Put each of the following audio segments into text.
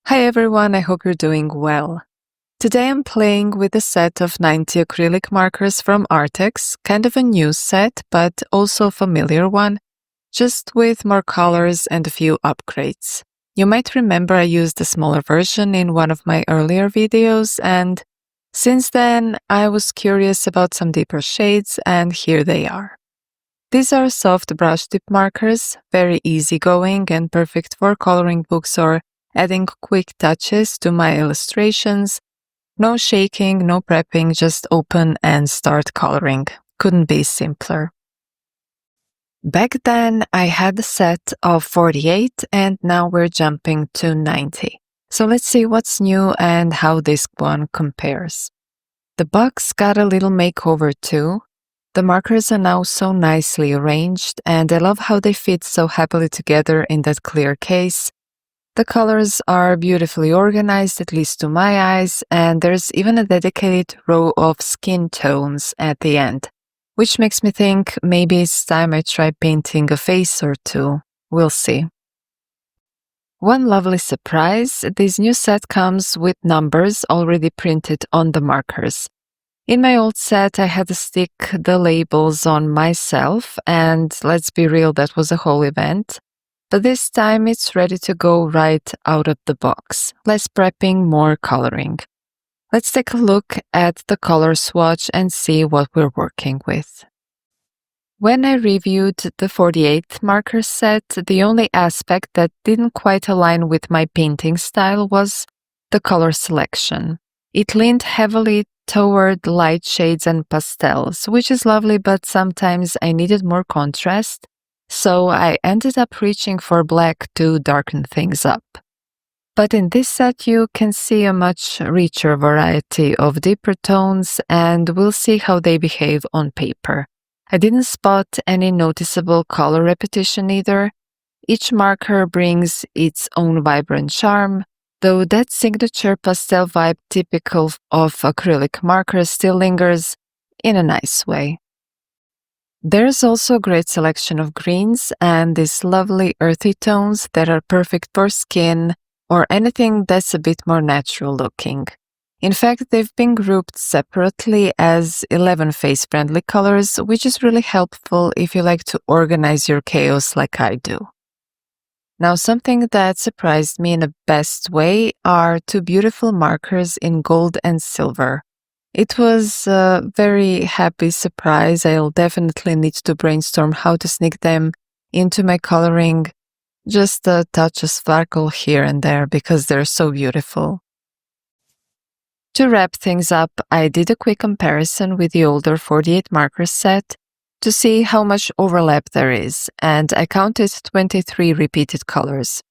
Hi everyone, I hope you're doing well. Today I'm playing with a set of 90 acrylic markers from Arrtx, kind of a new set, but also a familiar one, just with more colors and a few upgrades. You might remember I used a smaller version in one of my earlier videos, and since then I was curious about some deeper shades, and here they are. These are soft brush tip markers, very easygoing and perfect for coloring books or adding quick touches to my illustrations. No shaking, no prepping, just open and start coloring. Couldn't be simpler. Back then, I had a set of 48 and now we're jumping to 90. So let's see what's new and how this one compares. The box got a little makeover too. The markers are now so nicely arranged and I love how they fit so happily together in that clear case. The colors are beautifully organized, at least to my eyes, and there's even a dedicated row of skin tones at the end, which makes me think maybe it's time I try painting a face or two. We'll see. One lovely surprise, this new set comes with numbers already printed on the markers. In my old set, I had to stick the labels on myself, and let's be real, that was a whole event. But this time it's ready to go right out of the box. Less prepping, more coloring. Let's take a look at the color swatch and see what we're working with. When I reviewed the 48 marker set, the only aspect that didn't quite align with my painting style was the color selection. It leaned heavily toward light shades and pastels, which is lovely, but sometimes I needed more contrast. So I ended up reaching for black to darken things up. But in this set you can see a much richer variety of deeper tones, and we'll see how they behave on paper. I didn't spot any noticeable color repetition either. Each marker brings its own vibrant charm, though that signature pastel vibe typical of acrylic markers still lingers in a nice way. There's also a great selection of greens and these lovely earthy tones that are perfect for skin or anything that's a bit more natural looking. In fact, they've been grouped separately as 11 face-friendly colors, which is really helpful if you like to organize your chaos like I do. Now, something that surprised me in the best way are two beautiful markers in gold and silver. It was a very happy surprise. I'll definitely need to brainstorm how to sneak them into my coloring. Just a touch of sparkle here and there because they're so beautiful. To wrap things up, I did a quick comparison with the older 48 marker set to see how much overlap there is, and I counted 23 repeated colors.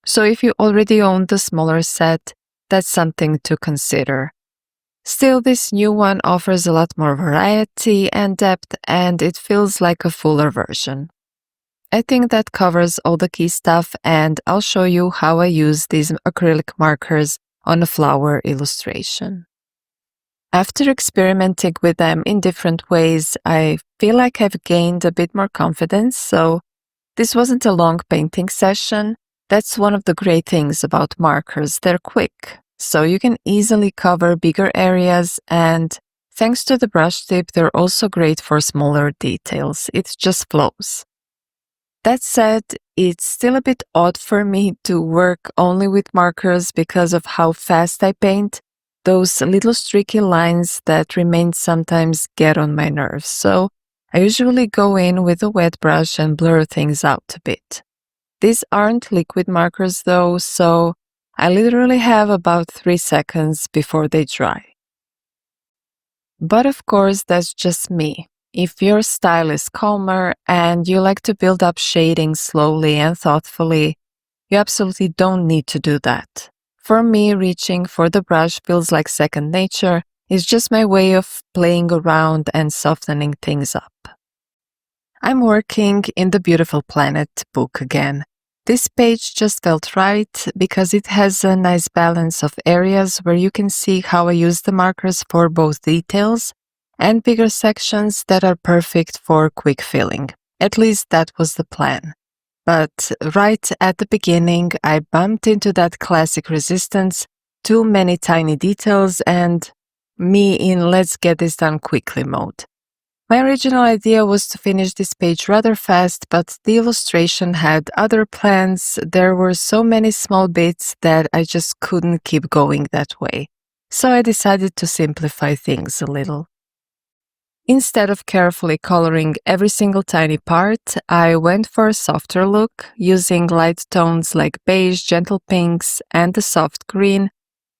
So if you already own the smaller set, that's something to consider. Still, this new one offers a lot more variety and depth, and it feels like a fuller version. I think that covers all the key stuff, and I'll show you how I use these acrylic markers on a flower illustration. After experimenting with them in different ways, I feel like I've gained a bit more confidence, so this wasn't a long painting session. That's one of the great things about markers, they're quick. So you can easily cover bigger areas, and thanks to the brush tip, they're also great for smaller details. It just flows. That said, it's still a bit odd for me to work only with markers because of how fast I paint. Those little streaky lines that remain sometimes get on my nerves, so I usually go in with a wet brush and blur things out a bit. These aren't liquid markers though, so I literally have about 3 seconds before they dry. But of course, that's just me. If your style is calmer and you like to build up shading slowly and thoughtfully, you absolutely don't need to do that. For me, reaching for the brush feels like second nature. It's just my way of playing around and softening things up. I'm working in the Beautiful Planet book again. This page just felt right because it has a nice balance of areas where you can see how I use the markers for both details and bigger sections that are perfect for quick filling. At least that was the plan. But right at the beginning, I bumped into that classic resistance, too many tiny details, and me in let's get this done quickly mode. My original idea was to finish this page rather fast, but the illustration had other plans. There were so many small bits that I just couldn't keep going that way. So I decided to simplify things a little. Instead of carefully coloring every single tiny part, I went for a softer look, using light tones like beige, gentle pinks, and the soft green,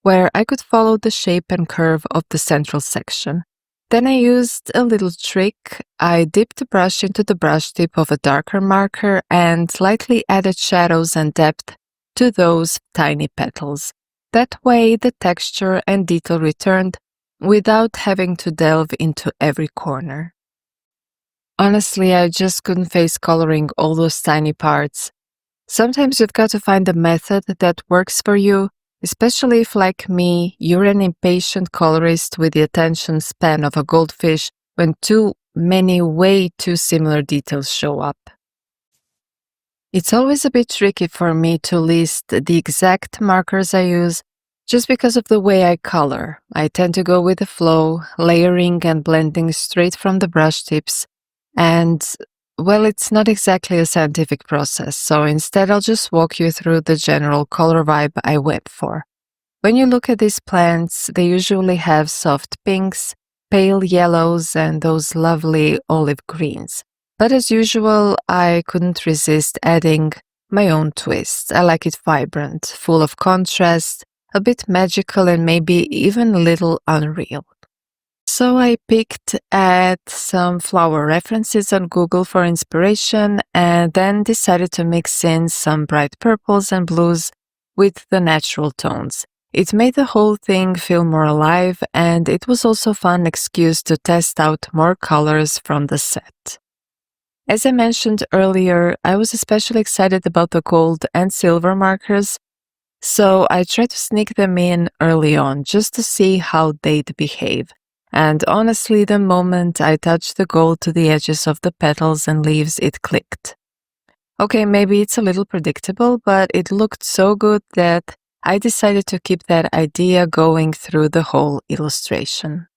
where I could follow the shape and curve of the central section. Then I used a little trick. I dipped the brush into the brush tip of a darker marker and lightly added shadows and depth to those tiny petals. That way the texture and detail returned without having to delve into every corner. Honestly, I just couldn't face coloring all those tiny parts. Sometimes you've got to find a method that works for you, especially if, like me, you're an impatient colorist with the attention span of a goldfish when too many way too similar details show up. It's always a bit tricky for me to list the exact markers I use just because of the way I color. I tend to go with the flow, layering and blending straight from the brush tips, and well, it's not exactly a scientific process, so instead I'll just walk you through the general color vibe I went for. When you look at these plants, they usually have soft pinks, pale yellows, and those lovely olive greens. But as usual, I couldn't resist adding my own twist. I like it vibrant, full of contrast, a bit magical, and maybe even a little unreal. So I picked at some flower references on Google for inspiration and then decided to mix in some bright purples and blues with the natural tones. It made the whole thing feel more alive, and it was also a fun excuse to test out more colors from the set. As I mentioned earlier, I was especially excited about the gold and silver markers, so I tried to sneak them in early on just to see how they'd behave. And honestly, the moment I touched the gold to the edges of the petals and leaves, it clicked. Okay, maybe it's a little predictable, but it looked so good that I decided to keep that idea going through the whole illustration.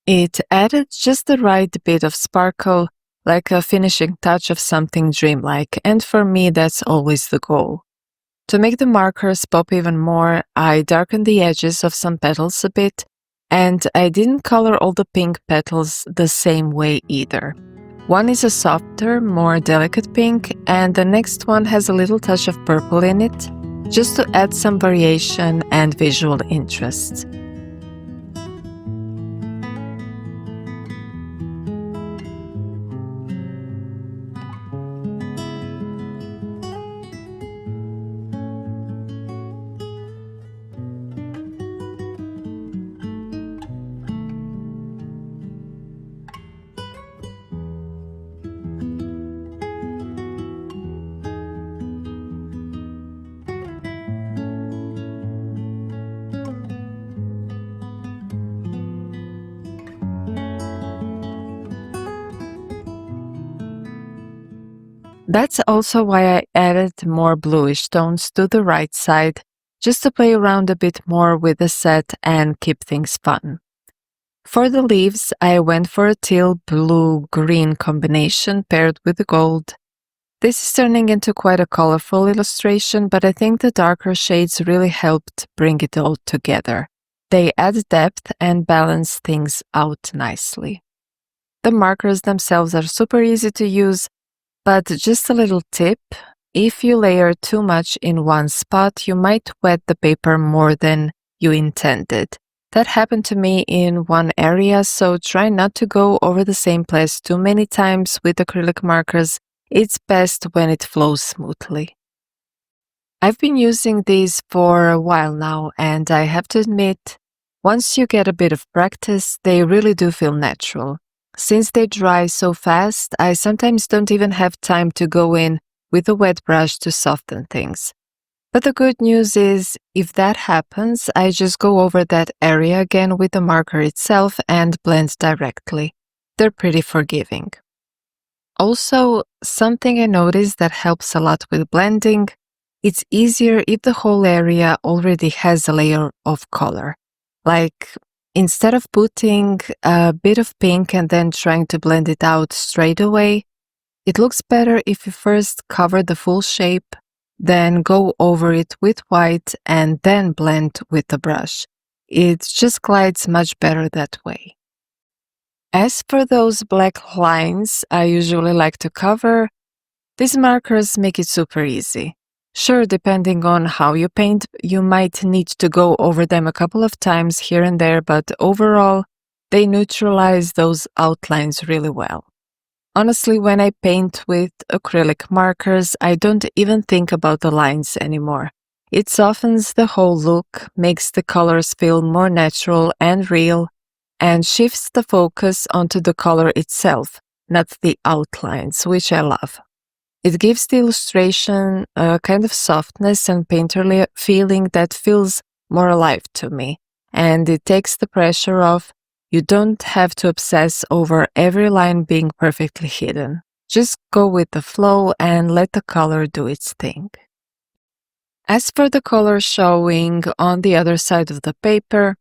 It added just the right bit of sparkle, like a finishing touch of something dreamlike, and for me that's always the goal. To make the markers pop even more, I darkened the edges of some petals a bit, and I didn't color all the pink petals the same way either. One is a softer, more delicate pink, and the next one has a little touch of purple in it, just to add some variation and visual interest. That's also why I added more bluish tones to the right side, just to play around a bit more with the set and keep things fun. For the leaves, I went for a teal blue-green combination paired with the gold. This is turning into quite a colorful illustration, but I think the darker shades really helped bring it all together. They add depth and balance things out nicely. The markers themselves are super easy to use, but just a little tip, if you layer too much in one spot, you might wet the paper more than you intended. That happened to me in one area, so try not to go over the same place too many times with acrylic markers. It's best when it flows smoothly. I've been using these for a while now, and I have to admit, once you get a bit of practice, they really do feel natural. Since they dry so fast, I sometimes don't even have time to go in with a wet brush to soften things. But the good news is, if that happens, I just go over that area again with the marker itself and blend directly. They're pretty forgiving. Also, something I noticed that helps a lot with blending, it's easier if the whole area already has a layer of color. Like, instead of putting a bit of pink and then trying to blend it out straight away, it looks better if you first cover the full shape, then go over it with white and then blend with the brush. It just glides much better that way. As for those black lines I usually like to cover, these markers make it super easy. Sure, depending on how you paint, you might need to go over them a couple of times here and there, but overall, they neutralize those outlines really well. Honestly, when I paint with acrylic markers, I don't even think about the lines anymore. It softens the whole look, makes the colors feel more natural and real, and shifts the focus onto the color itself, not the outlines, which I love. It gives the illustration a kind of softness and painterly feeling that feels more alive to me, and it takes the pressure off. You don't have to obsess over every line being perfectly hidden. Just go with the flow and let the color do its thing. As for the color showing on the other side of the paper,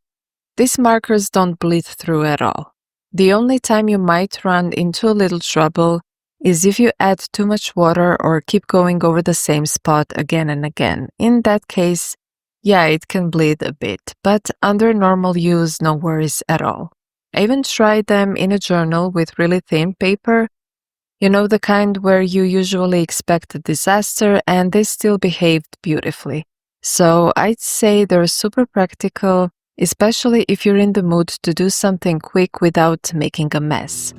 these markers don't bleed through at all. The only time you might run into a little trouble is if you add too much water or keep going over the same spot again and again. In that case, yeah, it can bleed a bit, but under normal use, no worries at all. I even tried them in a journal with really thin paper, you know, the kind where you usually expect a disaster, and they still behaved beautifully. So I'd say they're super practical, especially if you're in the mood to do something quick without making a mess.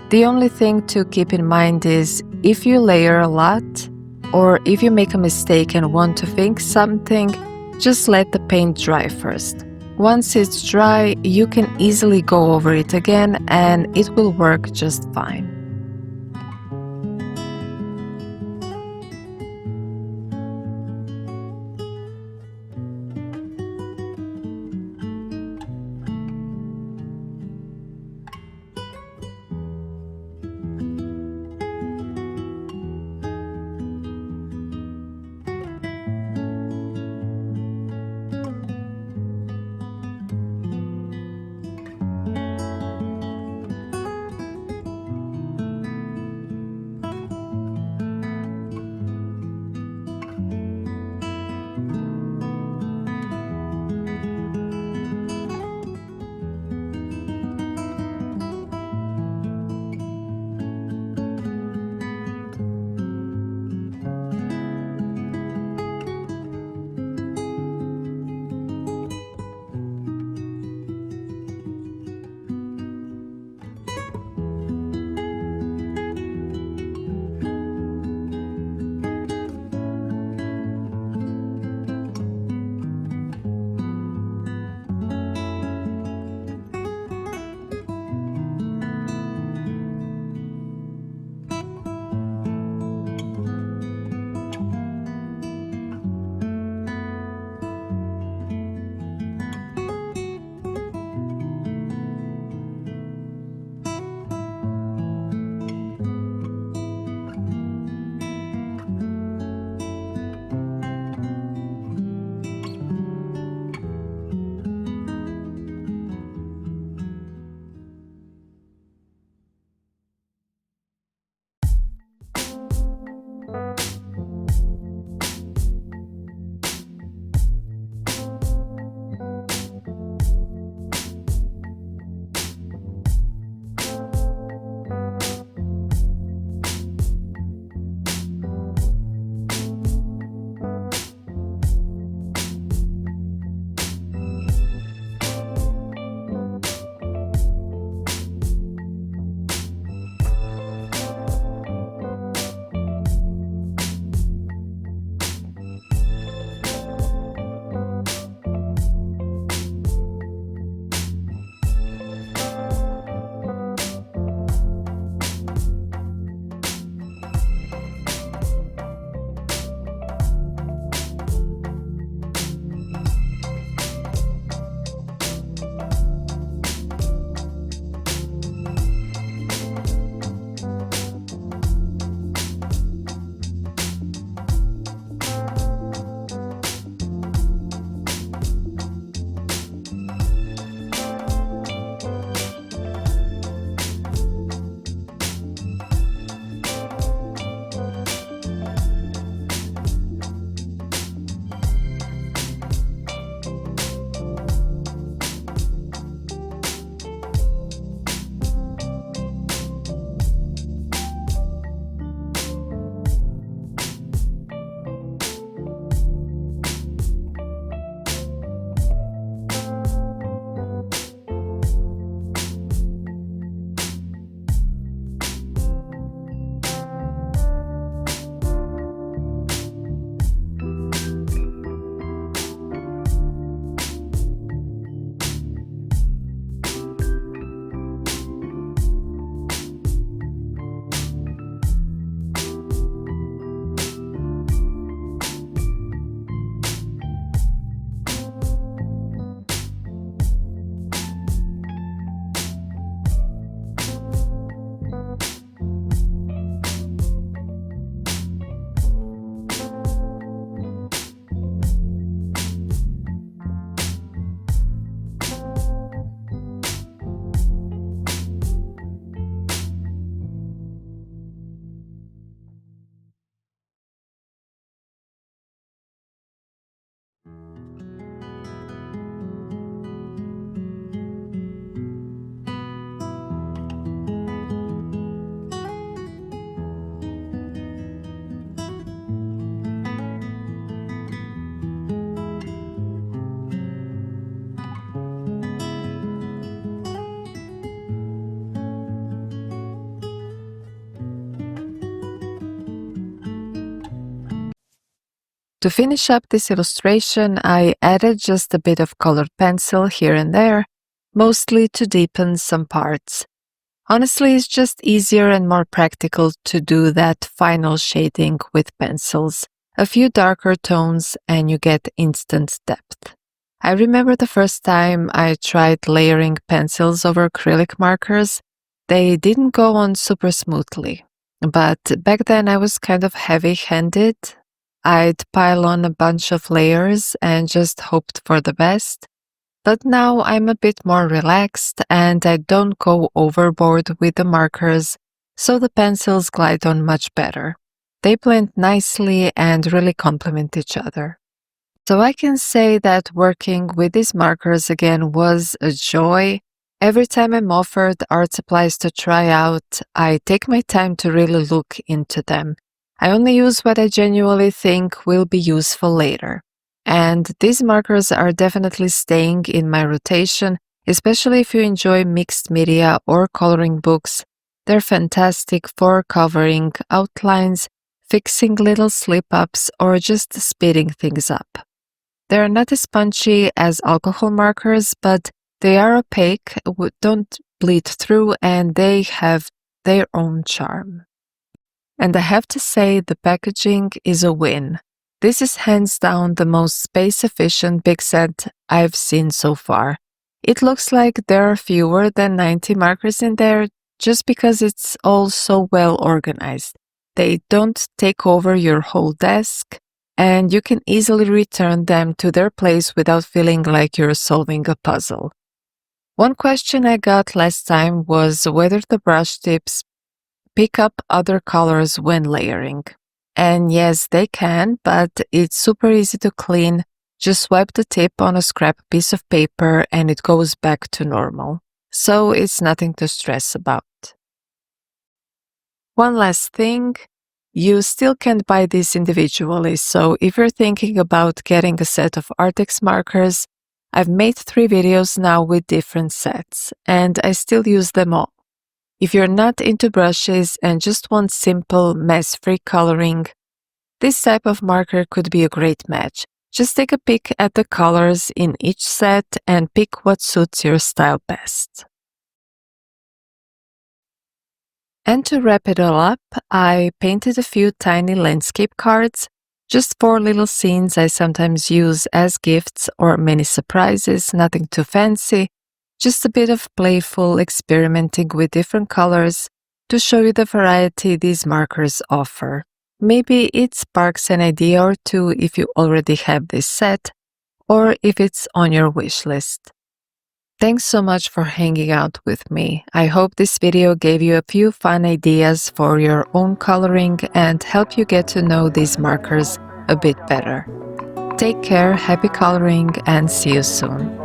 The only thing to keep in mind is if you layer a lot, or if you make a mistake and want to fix something, just let the paint dry first. Once it's dry, you can easily go over it again and it will work just fine. To finish up this illustration, I added just a bit of colored pencil here and there, mostly to deepen some parts. Honestly, it's just easier and more practical to do that final shading with pencils. A few darker tones and you get instant depth. I remember the first time I tried layering pencils over acrylic markers. They didn't go on super smoothly, but back then I was kind of heavy-handed. I'd pile on a bunch of layers and just hoped for the best. But now I'm a bit more relaxed and I don't go overboard with the markers, so the pencils glide on much better. They blend nicely and really complement each other. So I can say that working with these markers again was a joy. Every time I'm offered art supplies to try out, I take my time to really look into them. I only use what I genuinely think will be useful later. And these markers are definitely staying in my rotation, especially if you enjoy mixed media or coloring books. They're fantastic for covering outlines, fixing little slip-ups, or just speeding things up. They're not as punchy as alcohol markers, but they are opaque, don't bleed through, and they have their own charm. And I have to say the packaging is a win. This is hands down the most space-efficient big set I've seen so far. It looks like there are fewer than 90 markers in there just because it's all so well organized. They don't take over your whole desk, and you can easily return them to their place without feeling like you're solving a puzzle. One question I got last time was whether the brush tips pick up other colors when layering. And yes, they can, but it's super easy to clean. Just swipe the tip on a scrap piece of paper and it goes back to normal. So it's nothing to stress about. One last thing, you still can't buy these individually, so if you're thinking about getting a set of Arrtx markers, I've made 3 videos now with different sets, and I still use them all. If you're not into brushes and just want simple, mess-free coloring, this type of marker could be a great match. Just take a peek at the colors in each set and pick what suits your style best. And to wrap it all up, I painted a few tiny landscape cards, just 4 little scenes I sometimes use as gifts or mini surprises, nothing too fancy. Just a bit of playful experimenting with different colors to show you the variety these markers offer. Maybe it sparks an idea or two if you already have this set, or if it's on your wish list. Thanks so much for hanging out with me. I hope this video gave you a few fun ideas for your own coloring and help you get to know these markers a bit better. Take care, happy coloring, and see you soon.